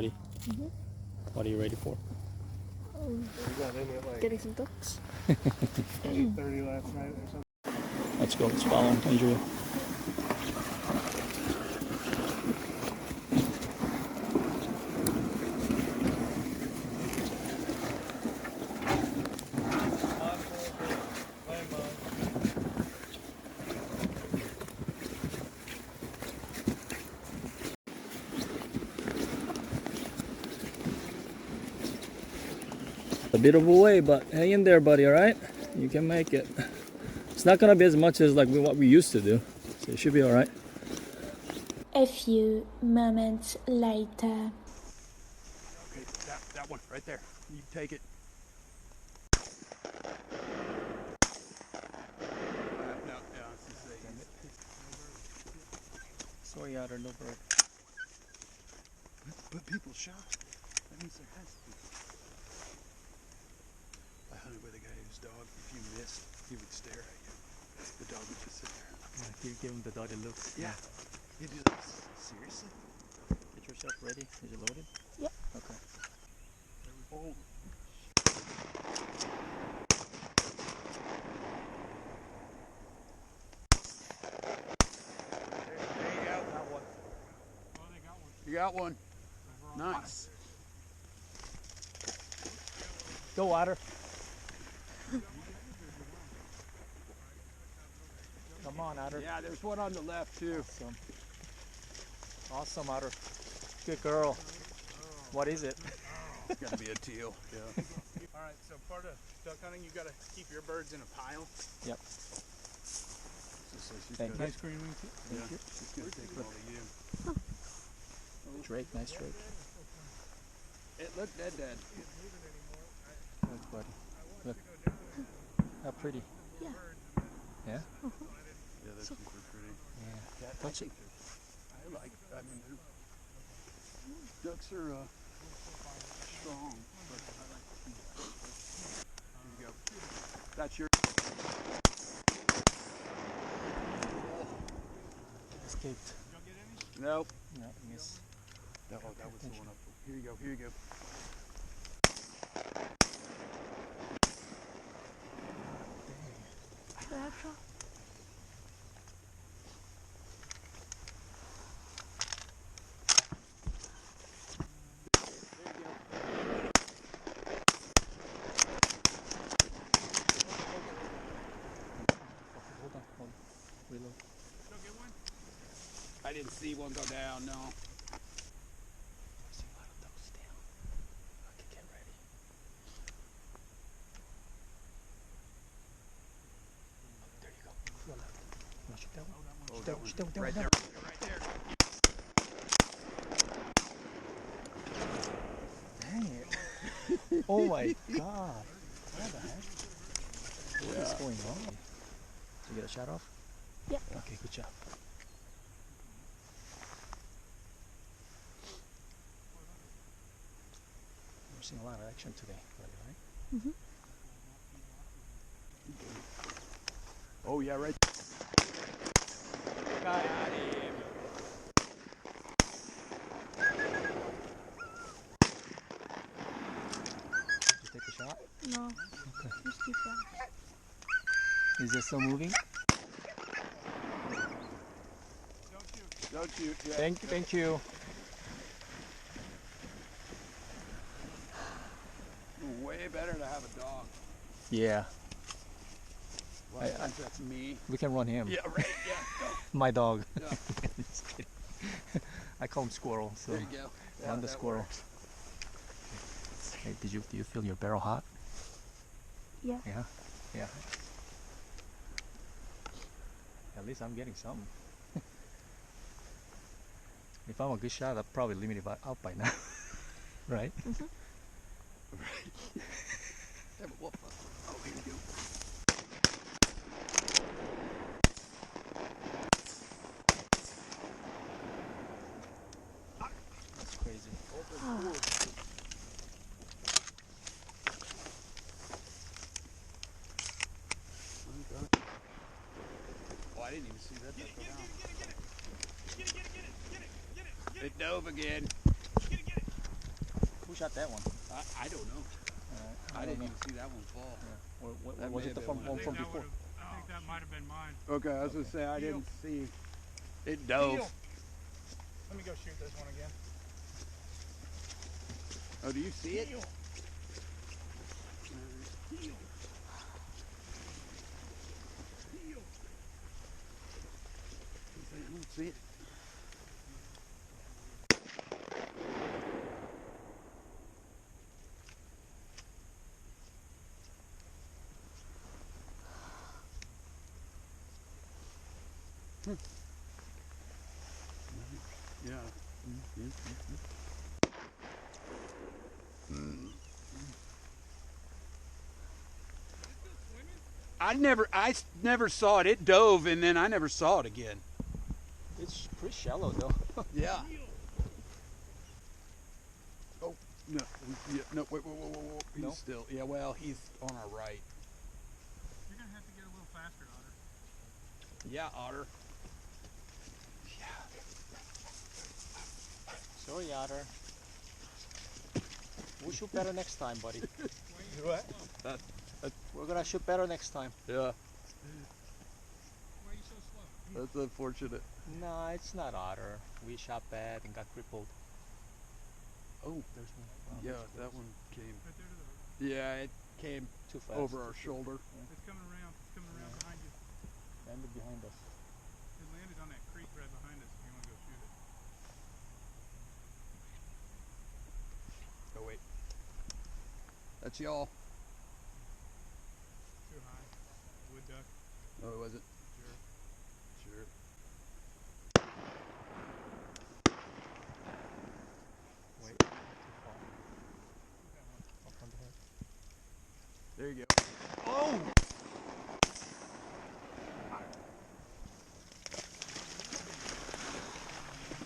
ready? Mm-hmm. What are you ready for? Getting some ducks. 30 last night or something. Let's go. Let's follow Adriel. A bit of a way, but hang in there, buddy. All right, you can make it. It's not gonna be as much as like what we used to do, so it should be all right. A few moments later. Okay, that one right there. You take it. No, it's just Sorry, Otter, no bird. But people shot. That means there has to be. I hunted with a guy whose dog, if you missed, he would stare at you. The dog would just sit there. Yeah, you give him the dotted look. Yeah. He'd do this. Seriously? Get yourself ready. Is it loaded? Yep. Okay. Oh. You got one. Nice. Go, Otter. Come on, Otter. Yeah, there's one on the left too. Awesome. Awesome, Otter. Good girl. What is it? It's gotta be a teal. Yeah. All right. So part of duck hunting, you gotta keep your birds in a pile. Yep. So Thank you. Ice cream. Yeah. She's gonna take all of you. Drake, nice Drake. It looked dead. Look, buddy. Look. How pretty. Yeah. Yeah? Yeah, they're super pretty. Yeah. I Touch it. think I mean, ducks are strong, but I like them. Here you go. That's your. Escaped. Nope. No, miss. That was the one up. Here you go. Here you go. Hold on. Reload. I didn't see one go down. No. See a lot of those down. Okay, get ready. Oh, there you go. Your left. You want to shoot that one? Oh, Shoot that one. right there. Right there. Dang it. Oh my god. What the heck? What is going on? Did you get a shot off? Yeah. Okay, good job. We're seeing a lot of action today, right? Mm-hmm. Oh yeah, right. Got him. Did you take a shot? No. Okay. Just keep that. Is it still moving? Don't shoot. Yeah. Thank you. Way better to have a dog. Yeah, A lot of times that's me. we can run him. Yeah, right. Yeah. Go. My dog. Yeah. Just kidding. I call him Squirrel. So There you go. Yeah, I'm the that squirrel. works. Hey, do you feel your barrel hot? Yeah. Yeah. Yeah. At least I'm getting something. If I'm a good shot, I'll probably limit it out by now. Right? Mm-hmm. Right. Yeah, but what? Oh, here you go. That's crazy. Oh, I didn't even see that. It dove again. shot that one? I don't know. I didn't even see that one fall. Or That was may it the have from, been one one. from before? I think that might have been mine. Okay, I was gonna say I didn't see. It dove. Deal. Let me go shoot this one again. Oh, do you see it? Deal. Deal. Deal. I don't see it. Yeah. I never saw it. It dove and then I never saw it again. It's pretty shallow though. Yeah. Oh no! Yeah, no! Wait! He's No? still. Yeah. Well, he's on our right. You're gonna have to get a little faster, Otter. Yeah, Otter. Yeah. Sorry, Otter. We'll shoot better next time, buddy. What? We're gonna shoot better next time. Yeah. Why are you so slow? That's unfortunate. No, it's not Otter. We shot bad and got crippled. Oh. There's one. Yeah, that one came. Right there to the Yeah, it came Too fast. over our shoulder. It's coming around. It's coming around behind you. Landed behind us. It landed on that creek right behind us if you want to go shoot it. Oh wait. That's y'all. Too high. Wood duck. Oh, was it? Sure. Sure. Wait. Too far. Up on the head. There you go. Oh!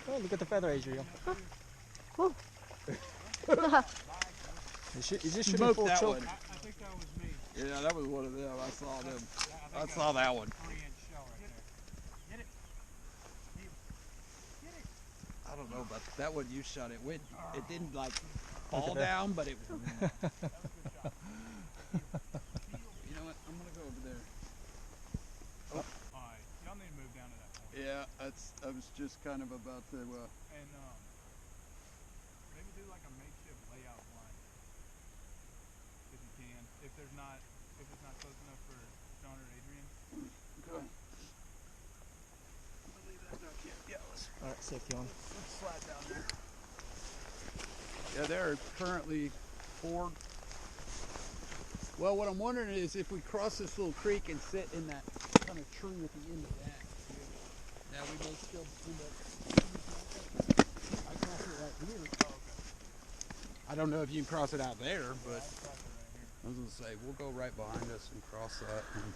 Oh, look at the feather, Adriel. Is it shooting Smoked full that choke? one. I think that was me. Yeah, that was one of them. I saw them. I I saw that one. 3-inch shell right there. Get it. Get it. I don't know, but that one you shot, it went. It didn't like fall down, but it. That was a good shot. You know what? I'm gonna go over there. Alright. Y'all need to move down to that point. Yeah, I was just kind of about to. And maybe do like a makeshift layout blind. If you can. If it's not close enough for John or Adrian. Okay. Yeah, let's Alright, safety on. slide down there. Yeah, there are currently 4. Well, what I'm wondering is if we cross this little creek and sit in that kind of tree at the end of that. Yeah, we may still end up. I cross it right here. Oh, okay. I don't know if you can cross it out there, but I'll cross it right here. I was gonna say we'll go right behind us and cross that. And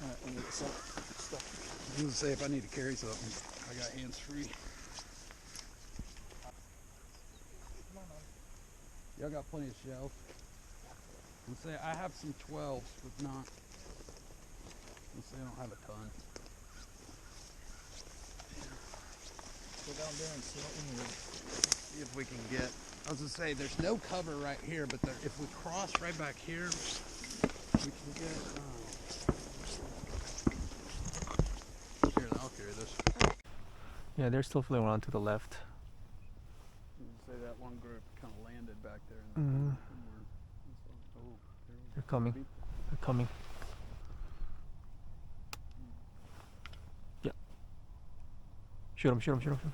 Alright, we need some stuff. I was gonna say if I need to carry something, I got hands free. Y'all got plenty of shells. I'm gonna say I have some 12s, but not. I'm gonna say I don't have a ton. Go down there and see what we need. See if we can get. I was gonna say there's no cover right here, but there, if we cross right back here, we can get. Here, I'll carry this. Yeah, they're still flying around to the left. Say that one group kind of landed back there. Mhm. They're coming. They're coming. Yeah. Shoot him, shoot him, shoot him, shoot him.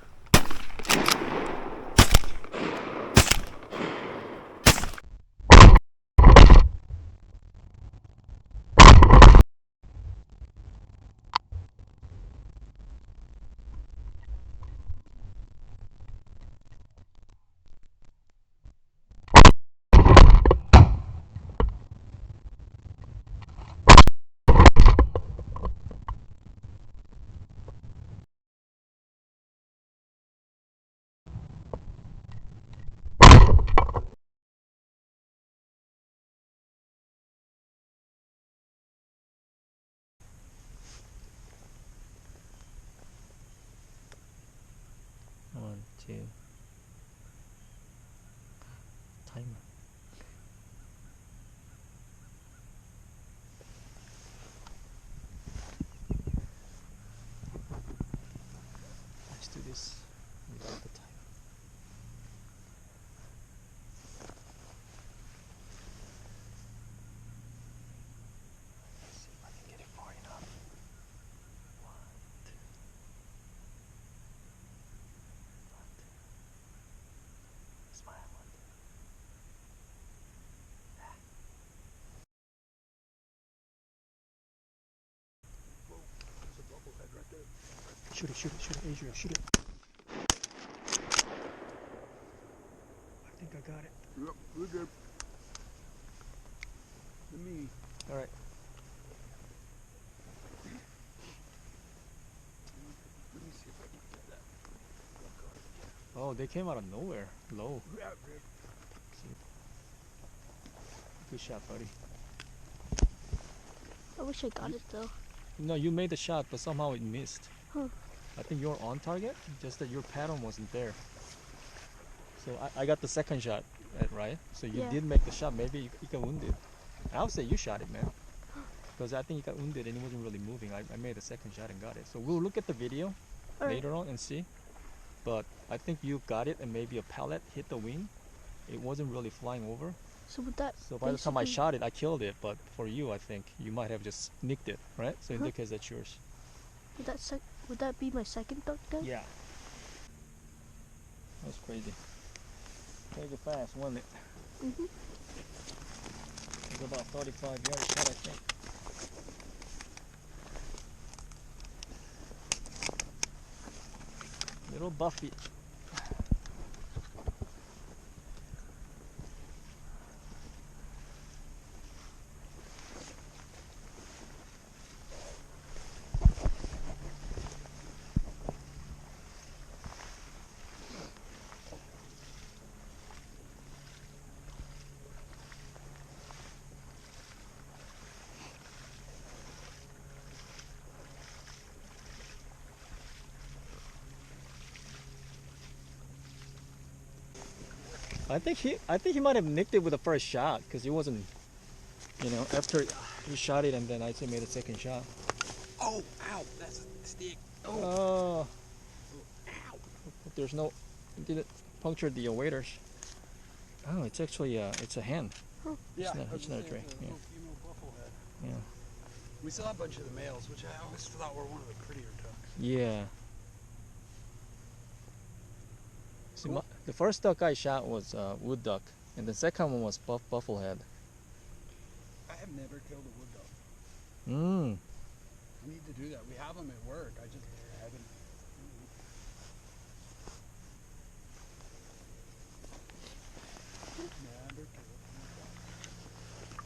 One, two. Timer. shoot it, Adriel, shoot it. I think I got it. Yep, we're good. Let me. All right. Let me see if I can get that. Oh, they came out of nowhere. Low. Yeah, good. Good shot, buddy. I wish I got it though. No, you made the shot, but somehow it missed. Huh. I think you're on target, just that your pattern wasn't there. So I got the second shot, right? So you Yeah. did make the shot. Maybe you got wounded. I would say you shot it, man. Because I think you got wounded and it wasn't really moving. I made the second shot and got it. So we'll look at the video Alright. later on and see. But I think you got it and maybe a pellet hit the wing. It wasn't really flying over. So would that So by the time I basically- shot it, I killed it. But for you, I think you might have just nicked it, right? So in Huh? that case, that's yours. would that be my second duck then? Yeah. That's crazy. Take it fast, wasn't it? Mhm. It was about 35 yards shot, I think. Little Buffy. I think he might have nicked it with the first shot because he wasn't, after he shot it and then I made a second shot. Oh, ow, that's a stick. Oh. But there's no, it didn't puncture the waders. Oh, it's actually it's a hen. Yeah, It's not a drake. Yeah. Little female bufflehead. Yeah. We saw a bunch of the males, which I always thought were one of the prettier ducks. Yeah. See, Cool. the first duck I shot was wood duck, and the second one was bufflehead. I have never killed a wood duck. Mmm. I need to do that. We have them at work. I just haven't. Never killed a wood duck.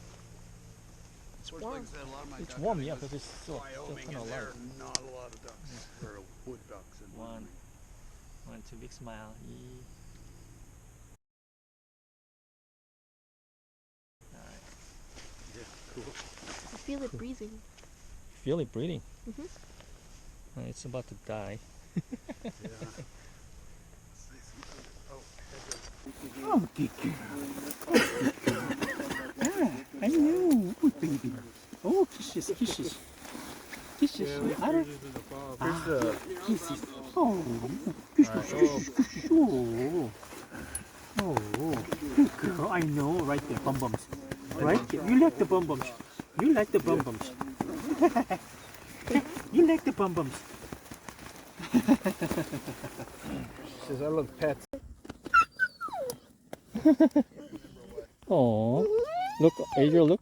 It's where, like I said, a lot of my It's duck warm, hunting yeah, was because it's still Wyoming, kind and of there light. are not a lot of ducks or wood ducks in One. Wyoming. 1, 2, big smile. Alright. Yeah, cool. I feel it breathing. Feel it breathing. Mhm. It's about to die. Yeah. Oh, good girl. I know. Good baby. Oh, kisses, kisses. Kisses. Otter. Kisses. Oh, kisses, kisses, kisses. Oh. Oh, good girl. I know. Right there, bum bums. Right there. You like the bum bums. You like the bum bums. You like the bum bums. Says I love pets. Oh, look, Adriel, look.